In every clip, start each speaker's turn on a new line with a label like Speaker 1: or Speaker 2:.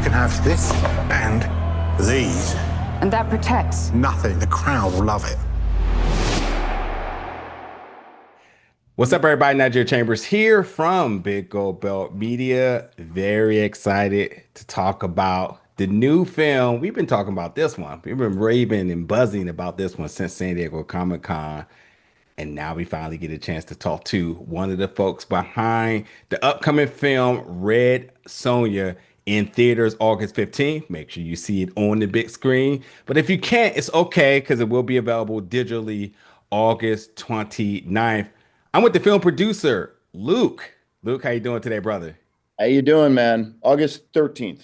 Speaker 1: can have this and these.
Speaker 2: And that protects.
Speaker 1: Nothing. The crowd will love it.
Speaker 3: What's up, everybody? Nigeria Chambers here from Big Gold Belt Media. Very excited to talk about the new film. We've been talking about this one. We've been raving and buzzing about this one since San Diego Comic-Con. And now we finally get a chance to talk to one of the folks behind the upcoming film, Red Sonja, in theaters August 15th. Make sure you see it on the big screen. But if you can't, it's okay, because it will be available digitally August 29th. I'm with the film producer, Luke. Luke, how you doing today, brother?
Speaker 4: How you doing, man? August 13th.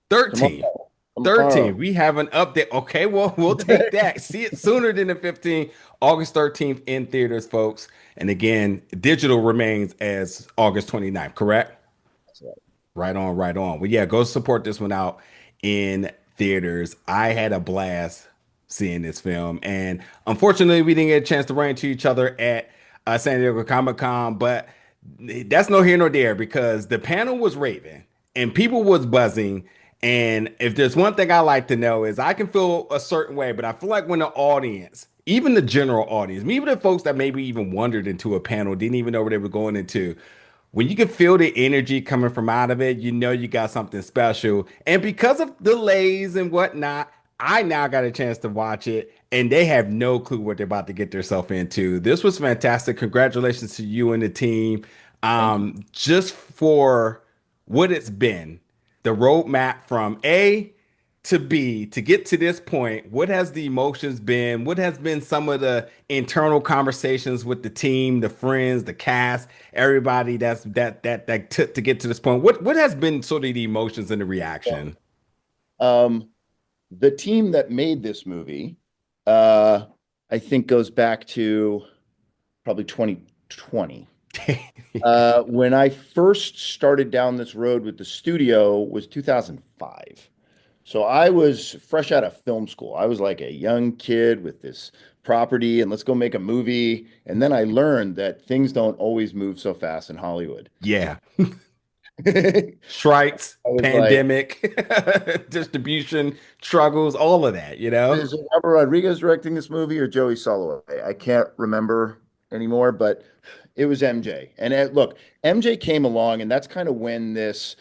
Speaker 3: 13th.
Speaker 4: Tomorrow.
Speaker 3: 13th. We have an update. Okay, well, we'll take that. See it sooner than the 15th. August 13th in theaters, folks. And again, digital remains as August 29th, correct?
Speaker 4: That's right.
Speaker 3: Right on, right on. Well, yeah, go support this one out in theaters. I had a blast seeing this film. And unfortunately, we didn't get a chance to run into each other at San Diego Comic-Con, but that's no here nor there, because the panel was raving and people was buzzing. And if there's one thing I like to know is I can feel a certain way, but I feel like when the audience, even the general audience, even the folks that maybe even wandered into a panel, didn't even know what they were going into, when you can feel the energy coming from out of it, you know you got something special. And because of delays and whatnot, I now got a chance to watch it, and they have no clue what they're about to get themselves into. This was fantastic. Congratulations to you and the team. Just for what it's been, the roadmap from A to B to get to this point. What has the emotions been? What has been some of the internal conversations with the team, the friends, the cast, everybody that took to get to this point? What has been sort of the emotions and the reaction?
Speaker 4: The team that made this movie, I think, goes back to probably 2020. When I first started down this road with the studio was 2005. So I was fresh out of film school. I was like a young kid with this property and let's go make a movie. And then I learned that things don't always move so fast in Hollywood.
Speaker 3: Yeah. Strikes, pandemic, distribution struggles, all of that, you know?
Speaker 4: Is it Robert Rodriguez directing this movie or Joey Soloway? I can't remember anymore, but it was MJ. And look, MJ came along, and that's kind of when there's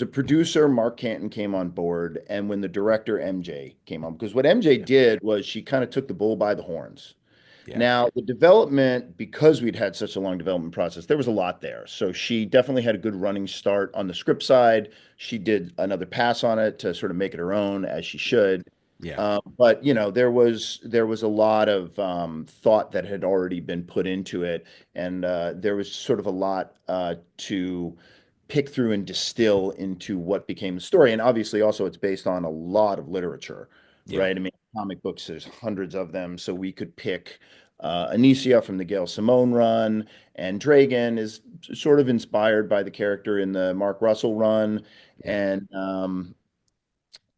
Speaker 4: a producer, Mark Canton, came on board, and when the director, MJ, came on. Because what MJ did was she kind of took the bull by the horns. Yeah. Now, the development, because we'd had such a long development process, there was a lot there. So she definitely had a good running start on the script side. She did another pass on it to sort of make it her own, as she should.
Speaker 3: Yeah.
Speaker 4: But you know, there was a lot of thought that had already been put into it, and there was sort of a lot to pick through and distill into what became the story. And obviously, also, it's based on a lot of literature, right? I mean, comic books, there's hundreds of them, so we could pick Annisia from the Gail Simone run, and Dragan is sort of inspired by the character in the Mark Russell run, and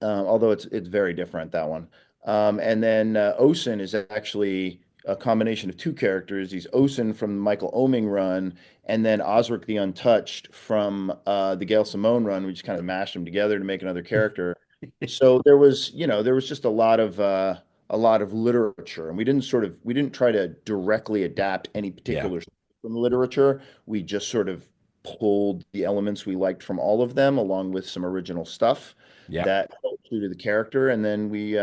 Speaker 4: although it's very different, that one. And then Osen is actually a combination of two characters. He's Osen from the Michael Oeming run, and then Osric the Untouched from the Gail Simone run. We just kind of mashed them together to make another character. So there was just a lot of literature, and we didn't try to directly adapt any particular from the literature. We just sort of pulled the elements we liked from all of them, along with some original stuff that held true to the character, and then we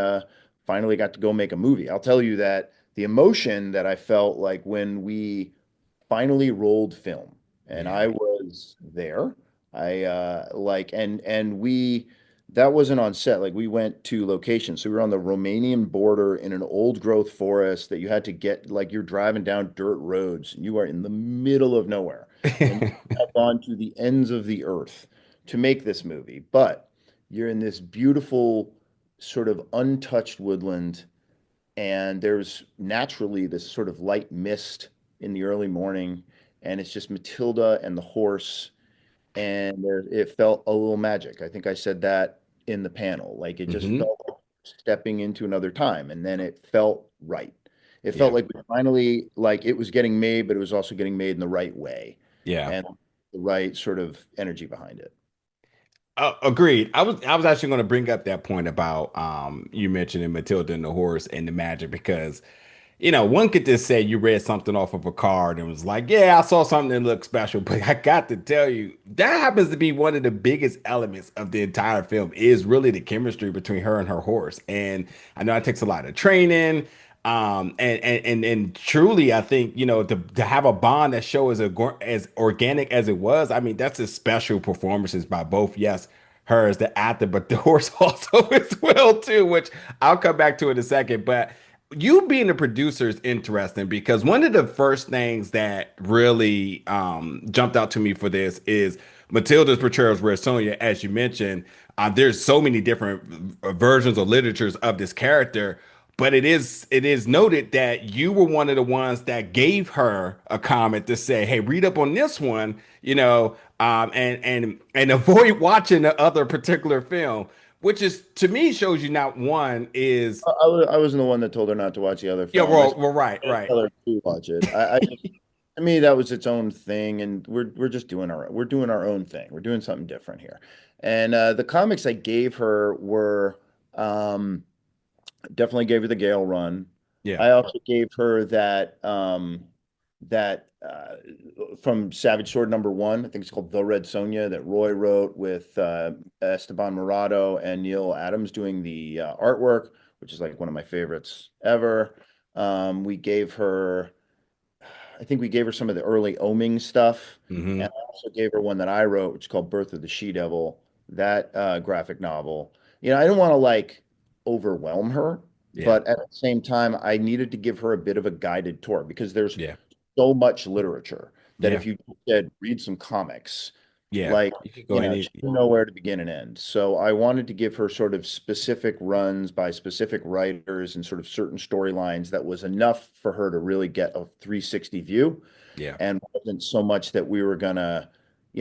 Speaker 4: finally got to go make a movie. I'll tell you that the emotion that I felt like when we finally rolled film, and I was there, that wasn't on set. Like, we went to location. So we were on the Romanian border in an old growth forest that you had to get, like, you're driving down dirt roads, and you are in the middle of nowhere. And you have gone to the ends of the earth to make this movie. But you're in this beautiful sort of untouched woodland, and there's naturally this sort of light mist in the early morning, and it's just Matilda and the horse, and it felt a little magic. I think I said that in the panel. Like, it just felt like stepping into another time, and then it felt right. It felt like we finally, like, it was getting made, but it was also getting made in the right way.
Speaker 3: Yeah.
Speaker 4: And the right sort of energy behind it.
Speaker 3: Agreed. I was actually going to bring up that point about you mentioning Matilda and the horse and the magic because one could just say you read something off of a card and was like, yeah, I saw something that looked special, but I got to tell you, that happens to be one of the biggest elements of the entire film is really the chemistry between her and her horse. And I know it takes a lot of training. And truly, I think, to have a bond that show as organic as it was, I mean, that's a special performances by both, yes, her as the actor, but the horse also as well too, which I'll come back to in a second. But you being a producer is interesting because one of the first things that really jumped out to me for this is Matilda's portrayal as Red Sonja, as you mentioned. There's so many different versions or literatures of this character, but it is noted that you were one of the ones that gave her a comment to say, "Hey, read up on this one," and avoid watching the other particular film, which is to me shows you not one is
Speaker 4: I wasn't the one that told her not to watch the other
Speaker 3: yeah,
Speaker 4: film. I
Speaker 3: well, right, right.
Speaker 4: tell her to watch it. I just, to me, that was its own thing, and we're just doing our own thing. We're doing something different here. And the comics I gave her were um, definitely gave her the Gale run.
Speaker 3: Yeah.
Speaker 4: I also gave her that from Savage Sword #1. I think it's called The Red Sonja that Roy wrote with Esteban Murado and Neil Adams doing the artwork, which is like one of my favorites ever. We gave her, I think we gave her some of the early Oming stuff, and
Speaker 3: Hmm.
Speaker 4: I also gave her one that I wrote, which is called Birth of the She-Devil, that graphic novel. I didn't want to like overwhelm her,
Speaker 3: Yeah.
Speaker 4: but at the same time, I needed to give her a bit of a guided tour because there's
Speaker 3: Yeah.
Speaker 4: so much literature that
Speaker 3: Yeah.
Speaker 4: if you said read some comics,
Speaker 3: Yeah.
Speaker 4: like,
Speaker 3: You could go
Speaker 4: she
Speaker 3: any.
Speaker 4: didn't know where to begin and end. So I wanted to give her sort of specific runs by specific writers and sort of certain storylines that was enough for her to really get a 360 view
Speaker 3: Yeah.
Speaker 4: and wasn't so much that we were gonna,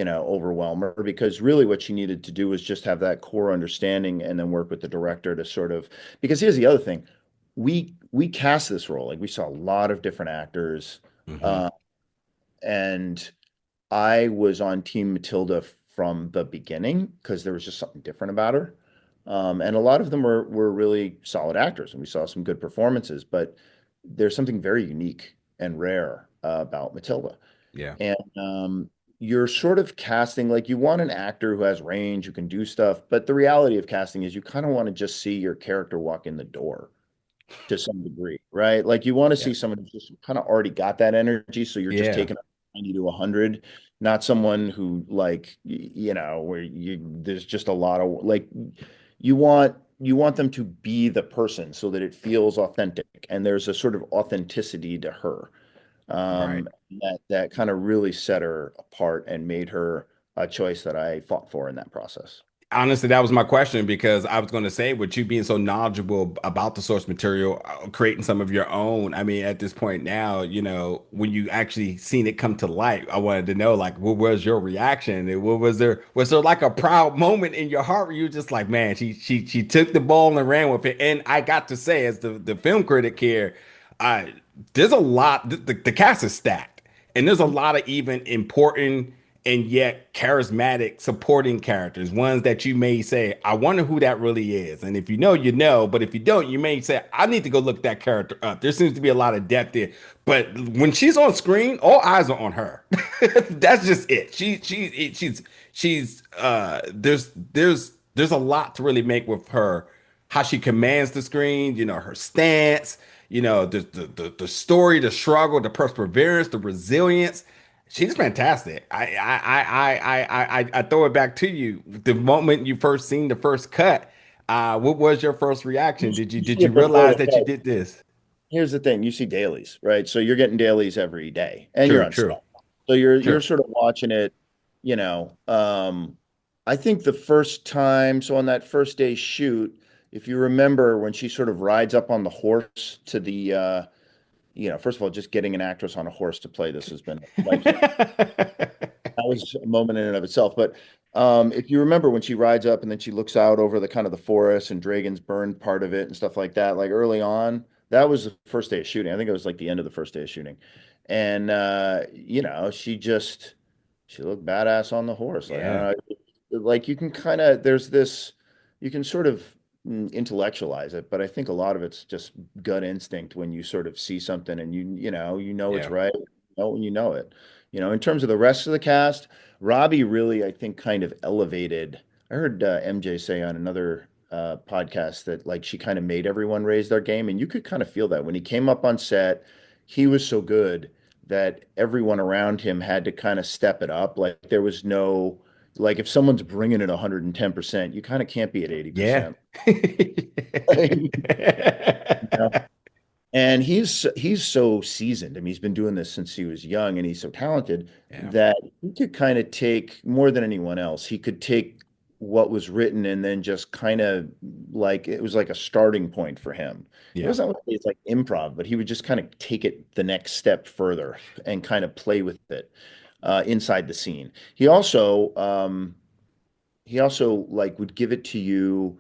Speaker 4: overwhelm her because really what she needed to do was just have that core understanding and then work with the director to sort of because here's the other thing. We cast this role, like we saw a lot of different actors.
Speaker 3: Hmm.
Speaker 4: Uh, and I was on Team Matilda from the beginning because there was just something different about her. And a lot of them were really solid actors, and we saw some good performances. But there's something very unique and rare about Matilda.
Speaker 3: Yeah.
Speaker 4: And you're sort of casting like you want an actor who has range, who can do stuff. But the reality of casting is you kind of want to just see your character walk in the door to some degree, right? Like you want to
Speaker 3: Yeah.
Speaker 4: see someone who's just kind of already got that energy, so you're just
Speaker 3: Yeah.
Speaker 4: taking 90 to 100, not someone who like where there's just a lot of like you want them to be the person so that it feels authentic and there's a sort of authenticity to her
Speaker 3: Right.
Speaker 4: that kind of really set her apart and made her a choice that I fought for in that process.
Speaker 3: Honestly, that was my question because I was going to say, with you being so knowledgeable about the source material, creating some of your own. I mean, at this point now, when you actually seen it come to light, I wanted to know, like, what was your reaction? And what was there? Was there like a proud moment in your heart where you were just like, man, she took the ball and ran with it? And I got to say, as the film critic here, I there's a lot. The cast is stacked, and there's a lot of even important and yet charismatic supporting characters, ones that you may say, I wonder who that really is. And if you know, you know, but if you don't, you may say, I need to go look that character up. There seems to be a lot of depth there. But when she's on screen, all eyes are on her. That's just it. She's there's a lot to really make with her, how she commands the screen, her stance, the story, the struggle, the perseverance, the resilience. She's fantastic. I throw it back to you. The moment you first seen the first cut, what was your first reaction? Did you
Speaker 4: You
Speaker 3: did
Speaker 4: see
Speaker 3: you
Speaker 4: it before
Speaker 3: realize
Speaker 4: the
Speaker 3: that you
Speaker 4: cut.
Speaker 3: did this?
Speaker 4: Here's the thing, you see dailies, right? So you're getting dailies every day and you're
Speaker 3: True,
Speaker 4: on
Speaker 3: true,
Speaker 4: set. So you're
Speaker 3: true.
Speaker 4: sort of watching it, you know. I think the first time, so on that first day shoot, if you remember when she sort of rides up on the horse to the first of all, just getting an actress on a horse to play this has been that was a moment in and of itself. But if you remember when she rides up and then she looks out over the kind of the forest and Dragan's burned part of it and stuff like that, like early on, that was the first day of shooting. I think it was like the end of the first day of shooting. And she looked badass on the horse. Like, I
Speaker 3: Yeah.
Speaker 4: don't know, it like you can kind of there's this you can sort of intellectualize it, but I think a lot of it's just gut instinct when you sort of see something and you know it's
Speaker 3: Yeah.
Speaker 4: right, when you know it. In terms of the rest of the cast, Robbie really, I think, kind of elevated. I heard MJ say on another podcast that like she kind of made everyone raise their game, and you could kind of feel that when he came up on set, he was so good that everyone around him had to kind of step it up. Like there was no like if someone's bringing it 110%, you kind of can't be at
Speaker 3: Yeah.
Speaker 4: 80%. And he's so seasoned. I mean, he's been doing this since he was young, and he's so talented
Speaker 3: Yeah.
Speaker 4: that he could kind of take more than anyone else. He could take what was written and then just kind of like it was like a starting point for him. It
Speaker 3: Yeah.
Speaker 4: wasn't like it's like improv, but he would just kind of take it the next step further and kind of play with it inside the scene. He also like would give it to you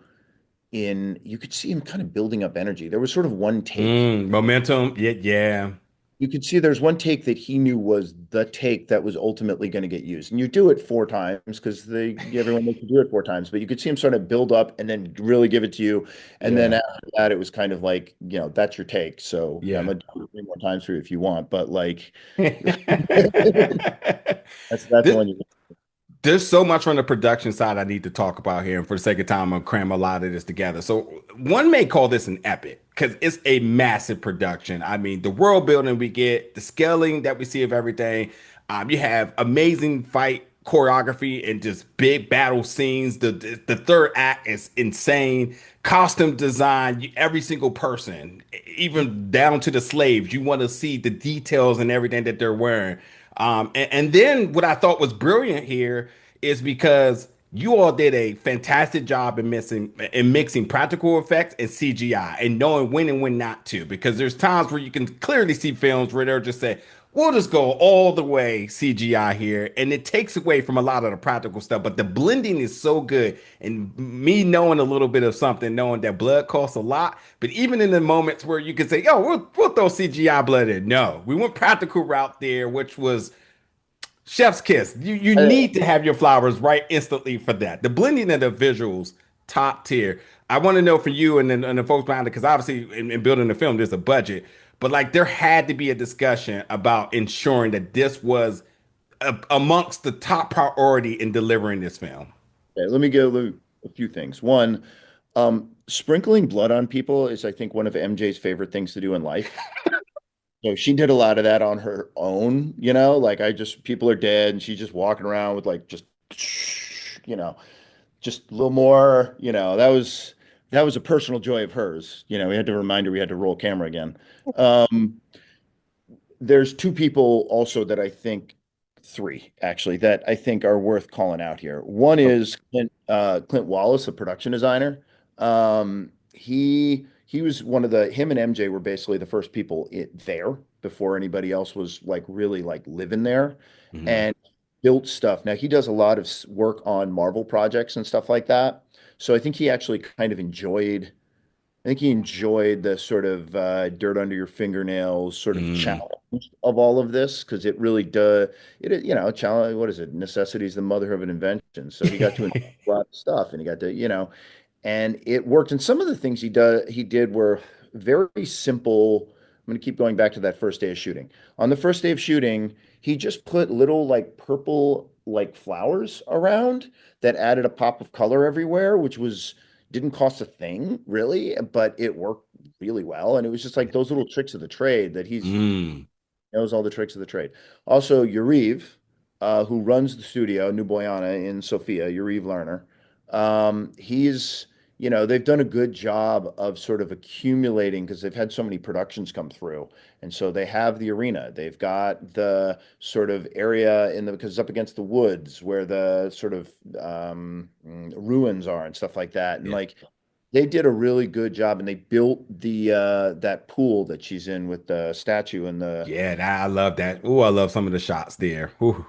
Speaker 4: in you could see him kind of building up energy. There was sort of one take
Speaker 3: Momentum. Yeah. Yeah.
Speaker 4: you could see there's one take that he knew was the take that was ultimately going to get used. And you do it four times because everyone makes you do it four times, but you could see him sort of build up and then really give it to you. And then
Speaker 3: Yeah.
Speaker 4: after that, it was kind of like, that's your take. So yeah, I'm
Speaker 3: Yeah.
Speaker 4: gonna do it three more times for you if you want. But like that's the
Speaker 3: This,
Speaker 4: one you
Speaker 3: there's so much from the production side I need to talk about here, and for the sake of time, I'll cram a lot of this together. So one may call this an epic because it's a massive production. I mean, the world building we get, the scaling that we see of everything. You have amazing fight choreography and just big battle scenes. The third act is insane. Costume design, every single person, even down to the slaves, you want to see the details and everything that they're wearing. And then what I thought was brilliant here is because you all did a fantastic job in mixing practical effects and CGI and knowing when and when not to. Because there's times where you can clearly see films where they're just say, we'll just go all the way CGI here, and it takes away from a lot of the practical stuff. But the blending is so good, and me knowing a little bit of something, knowing that blood costs a lot. But even in the moments where you can say, "Yo, we'll throw CGI blood in," no, we went practical route there, which was chef's kiss. You
Speaker 4: I,
Speaker 3: need to have your flowers right instantly for that. The blending of the visuals, top tier. I want to know from you and the folks behind it, because obviously in building the film, there's a budget, but like there had to be a discussion about ensuring that this was amongst the top priority in delivering this film.
Speaker 4: okay, let me go a few things. One, sprinkling blood on people is, I think, one of MJ's favorite things to do in life. So she did a lot of that on her own, like people are dead and she's just walking around with like you know, just a little more, that was a personal joy of hers. We had to remind her we had to roll camera again. Um, there's two people also that I think, three actually, that I think are worth calling out here. One
Speaker 3: Oh,
Speaker 4: is Clint Wallace, a production designer. He was him and MJ were basically the first people there before anybody else was like really like living there
Speaker 3: mhm.
Speaker 4: and built stuff. Now he does a lot of work on Marvel projects and stuff like that. So I think he actually kind of enjoyed I think he enjoyed the sort of dirt under your fingernails sort of
Speaker 3: Mm.
Speaker 4: challenge of all of this because it really does challenge. What is it? Necessity is the mother of an invention. So he got to invent a lot of stuff, and he got to and it worked. And some of the things he did were very simple. I'm going to keep going back to that first day of shooting. On the first day of shooting, he just put little like purple like flowers around that added a pop of color everywhere, which was didn't cost a thing really, but it worked really well. And it was just like those little tricks of the trade that he's
Speaker 3: Mm.
Speaker 4: knows all the tricks of the trade. Also, Yariv, who runs the studio, New Boyana in Sofia, Yariv Lerner, they've done a good job of sort of accumulating because they've had so many productions come through. And so they have the arena. They've got the sort of area because it's up against the woods where the sort of ruins are and stuff like that. And
Speaker 3: Yeah.
Speaker 4: like they did a really good job and they built the that pool that she's in with the statue and the
Speaker 3: Yeah, I love that. Oh, I love some of the shots there. Ooh.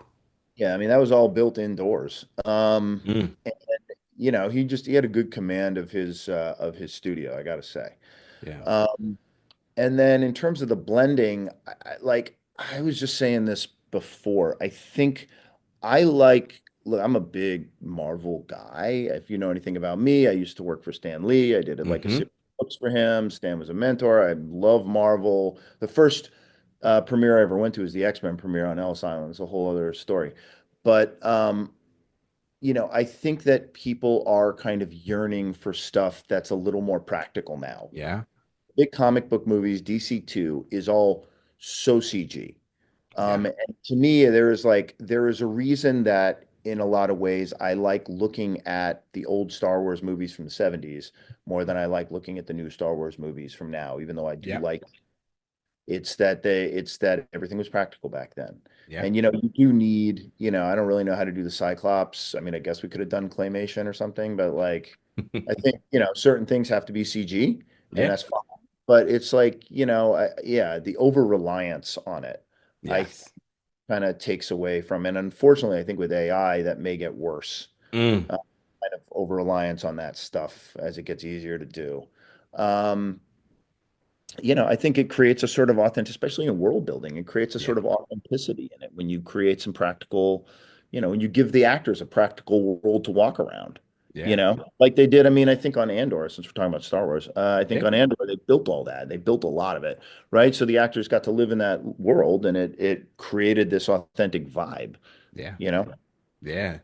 Speaker 4: yeah, I mean that was all built indoors.
Speaker 3: Mm.
Speaker 4: And, he had a good command of his studio, I gotta say.
Speaker 3: Yeah.
Speaker 4: Um, and then in terms of the blending, like I was just saying this before, I think I like look, I'm a big Marvel guy. If you know anything about me, I used to work for Stan Lee. I did like a series
Speaker 3: Hmm.
Speaker 4: of books for him. Stan was a mentor. I love Marvel. The first premiere I ever went to was the X-Men premiere on Ellis Island. It's a whole other story. But I think that people are kind of yearning for stuff that's a little more practical now.
Speaker 3: Yeah.
Speaker 4: Big comic book movies, DC 2 is all so CG.
Speaker 3: Yeah.
Speaker 4: And to me, there is a reason that in a lot of ways I like looking at the old Star Wars movies from the 70s more than I like looking at the new Star Wars movies from now, even though I do
Speaker 3: Yeah.
Speaker 4: like it's that everything was practical back then.
Speaker 3: Yeah.
Speaker 4: And you do need, I don't really know how to do the Cyclops. I mean, I guess we could have done claymation or something, but like I think, certain things have to be CG and
Speaker 3: Yeah.
Speaker 4: that's fine. But it's like, yeah, the over reliance on it, I
Speaker 3: Yes.
Speaker 4: kind of takes away from, and unfortunately, I think with AI that may get worse.
Speaker 3: Mm.
Speaker 4: Kind of over reliance on that stuff as it gets easier to do. Um, I think it creates a sort of authentic, especially in world building, it creates a
Speaker 3: Yeah.
Speaker 4: sort of authenticity in it when you create some practical, when you give the actors a practical world to walk around,
Speaker 3: Yeah.
Speaker 4: like they did. I mean, I think on Andor, since we're talking about Star Wars, I think
Speaker 3: Yeah.
Speaker 4: on Andor they built all that. They built a lot of it, right? So the actors got to live in that world, and it created this authentic vibe,
Speaker 3: Yeah.
Speaker 4: you know?
Speaker 3: Yeah.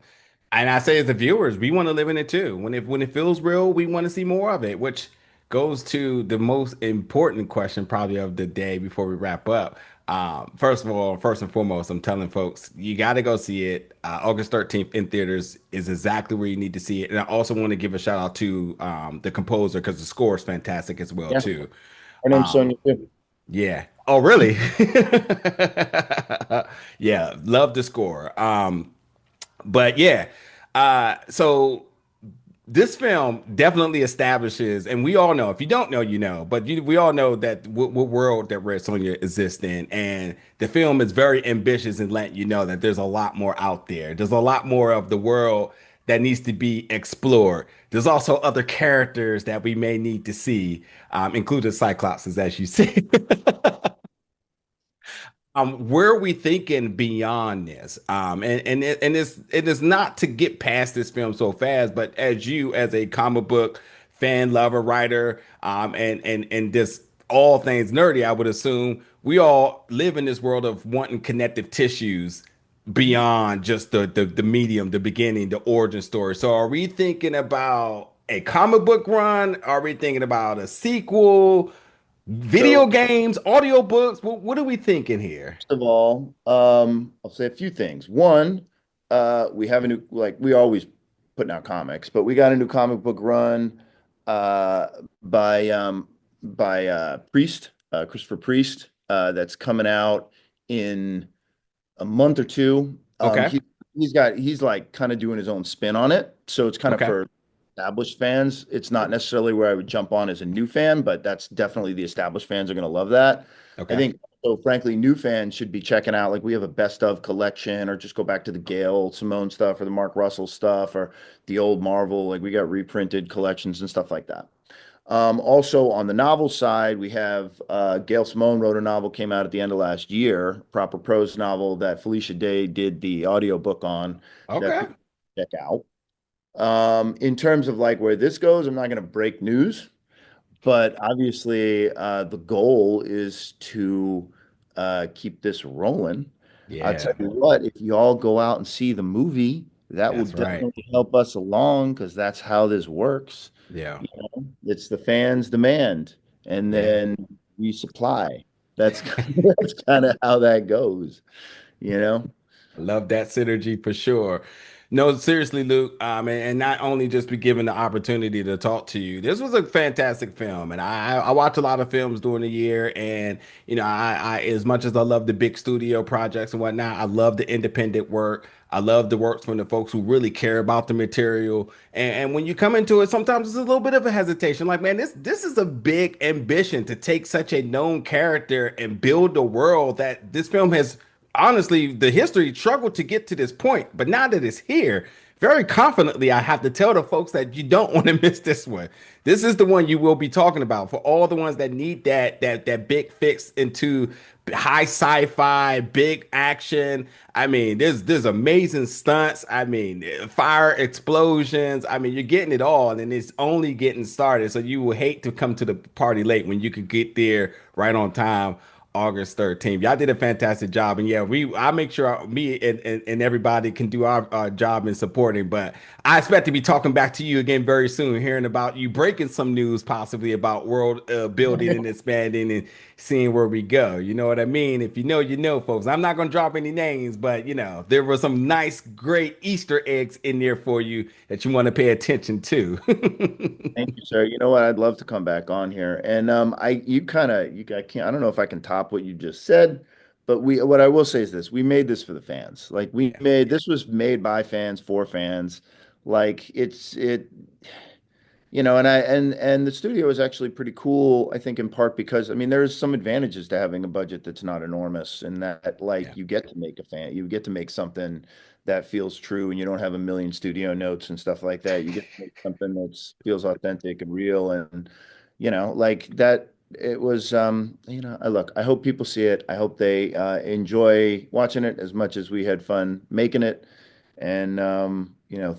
Speaker 3: And I say as the viewers, we want to live in it too. When it feels real, we want to see more of it, which goes to the most important question probably of the day before we wrap up. First of all, first and foremost, I'm telling folks, you got to go see it. August 13th in theaters is exactly where you need to see it. And I also want to give a shout out to the composer because the score is fantastic as well
Speaker 4: Yeah.
Speaker 3: too.
Speaker 4: Her name's
Speaker 3: Um,
Speaker 4: Sonia too.
Speaker 3: yeah. Oh, really? Yeah, love the score. But yeah, so this film definitely establishes, and we all know, if you don't know, you know, but we all know that what world that Red Sonja exists in. And the film is very ambitious in letting you know that there's a lot more out there. There's a lot more of the world that needs to be explored. There's also other characters that we may need to see, including Cyclopses, as you say. Where are we thinking beyond this? And it's not to get past this film so fast, but as you, as a comic book fan, lover, writer, and this all things nerdy, I would assume we all live in this world of wanting connective tissues beyond just the medium, the beginning, the origin story. So are we thinking about a comic book run? Are we thinking about a sequel? Video
Speaker 4: So
Speaker 3: games, audiobooks. What are we thinking here?
Speaker 4: first of all, I'll say a few things. One, we have a new, like we always putting out comics, but we got a new comic book run uh, by Priest, Christopher Priest, that's coming out in a month or two.
Speaker 3: Okay.
Speaker 4: He's like kind of doing his own spin on it, so it's kind of
Speaker 3: Okay.
Speaker 4: for established fans. It's not necessarily where I would jump on as a new fan, but that's definitely the established fans are going to love that. I
Speaker 3: Okay.
Speaker 4: think so. Frankly, new fans should be checking out. Like we have a best of collection, or just go back to the Gail Simone stuff, or the Mark Russell stuff, or the old Marvel. Like we got reprinted collections and stuff like that. Also on the novel side, we have Gail Simone wrote a novel, came out at the end of last year, proper prose novel that Felicia Day did the audiobook on that
Speaker 3: Okay.
Speaker 4: people check out. In terms of like where this goes, I'm not going to break news, but obviously the goal is to keep this rolling. I'll tell
Speaker 3: Yeah,
Speaker 4: you what, if you all go out and see the movie, that will
Speaker 3: that's right.
Speaker 4: definitely help us along because that's how this works.
Speaker 3: Yeah.
Speaker 4: You know, it's the fans demand, and
Speaker 3: Yeah.
Speaker 4: then we supply. That's that's kind of how that goes, you know?
Speaker 3: I love that synergy for sure. No, seriously, Luke, and not only just be given the opportunity to talk to you. This was a fantastic film, and I watch a lot of films during the year, and I as much as I love the big studio projects and whatnot, I love the independent work. I love the works from the folks who really care about the material. And when you come into it, sometimes it's a little bit of a hesitation. Like, man, this is a big ambition to take such a known character and build a world that this film has honestly, the history struggled to get to this point, but now that it's here, very confidently, I have to tell the folks that you don't want to miss this one. This is the one you will be talking about for all the ones that need that big fix into high sci-fi, big action. I mean, there's amazing stunts. I mean, fire explosions. I mean, you're getting it all, and it's only getting started. So you will hate to come to the party late when you could get there right on time. August 13th. Y'all did a fantastic job. And yeah, I make sure me and everybody can do our job in supporting. But I expect to be talking back to you again very soon, hearing about you breaking some news possibly about world building and expanding and seeing where we go. You know what I mean? If you know, you know, folks. I'm not going to drop any names, but you know, there were some nice, great Easter eggs in there for you that you want to pay attention to.
Speaker 4: Thank you, sir. You know what? I'd love to come back on here. And I can't, I don't know if I can top what you just said, but what I will say is this: we made this for the fans. Like this was made by fans for fans. Like and the studio is actually pretty cool, I think, in part because I mean there's some advantages to having a budget that's not enormous, and that
Speaker 3: Yeah.
Speaker 4: like you get to make something that feels true, and you don't have a million studio notes and stuff like that. You get to make something that feels authentic and real, and like that. It was, I hope people see it. I hope they enjoy watching it as much as we had fun making it. And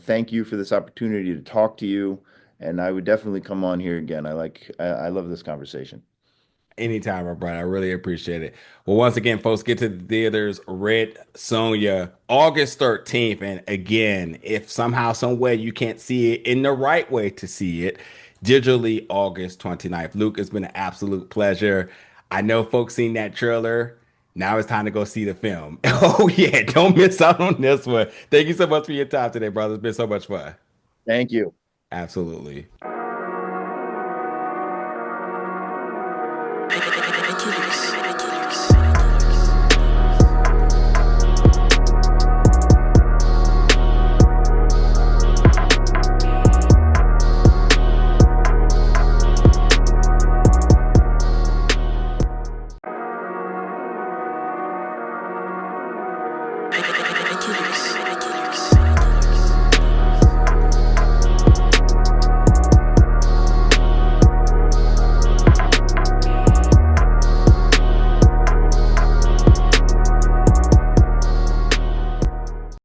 Speaker 4: thank you for this opportunity to talk to you. And I would definitely come on here again. I love this conversation.
Speaker 3: Anytime, my brother. I really appreciate it. Well, once again, folks, get to the theaters. Red Sonja, August 13th. And again, if somehow, some way you can't see it in the right way to see it, digitally August 29th. Luke, it's been an absolute pleasure. I know folks seen that trailer. Now it's time to go see the film. Oh, yeah. Don't miss out on this one. Thank you so much for your time today, brother. It's been so much fun.
Speaker 4: Thank you.
Speaker 3: Absolutely.